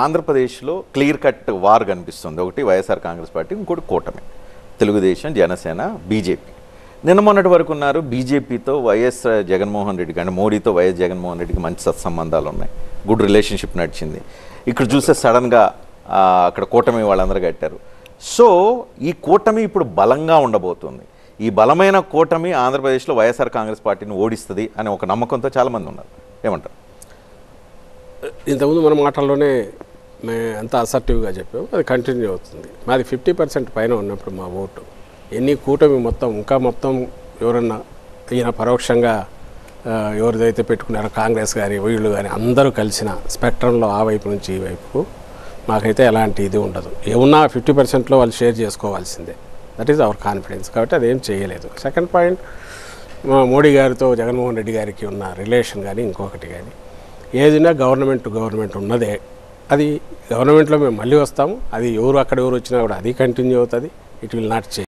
ఆంధ్రప్రదేశ్లో clear cut war కనిపిస్తుంది. ఒకటి వైఎస్ఆర్ కాంగ్రెస్ పార్టీ, ఇంకోటి కూటమి, తెలుగుదేశం, జనసేన, బీజేపీ. నిన్న మొన్నటి వరకు ఉన్నారు బీజేపీతో వైఎస్ జగన్మోహన్ రెడ్డికి, అంటే మోడీతో వైఎస్ జగన్మోహన్ రెడ్డికి మంచి సత్సంబంధాలు ఉన్నాయి, గుడ్ రిలేషన్షిప్ నడిచింది. ఇక్కడ చూస్తే సడన్గా అక్కడ కూటమి వాళ్ళందరూ కట్టారు. సో ఈ కూటమి ఇప్పుడు బలంగా ఉండబోతుంది. ఈ బలమైన కూటమి ఆంధ్రప్రదేశ్లో వైఎస్ఆర్ కాంగ్రెస్ పార్టీని ఓడిస్తుంది అనే ఒక నమ్మకంతో చాలామంది ఉన్నారు. ఏమంటారు? ఇంతకుముందు మన మాటల్లోనే మేము అంత అసర్టివ్గా చెప్పాము, అది కంటిన్యూ అవుతుంది. మాది 50% పైన ఉన్నప్పుడు మా ఓటు ఎన్ని కూటమి మొత్తం ఎవరన్నా ఈయన పరోక్షంగా ఎవరిదైతే పెట్టుకున్నారో కాంగ్రెస్ గారి వీళ్ళు కానీ అందరూ కలిసిన స్పెక్ట్రంలో ఆ వైపు నుంచి ఈ వైపుకు మాకైతే ఎలాంటి ఇది ఉండదు. ఏమున్నా 50%లో వాళ్ళు షేర్ చేసుకోవాల్సిందే. That is our confidence. కాబట్టి అదేం చేయలేదు. సెకండ్ పాయింట్, మోడీ గారితో జగన్మోహన్ రెడ్డి గారికి ఉన్న రిలేషన్ కానీ ఇంకొకటి కానీ ఏదైనా గవర్నమెంట్ టు గవర్నమెంట్ ఉన్నదే. అది గవర్నమెంట్లో మేము మళ్ళీ వస్తాము. అది ఎవరు వచ్చినా కూడా అది కంటిన్యూ అవుతుంది. It will not change.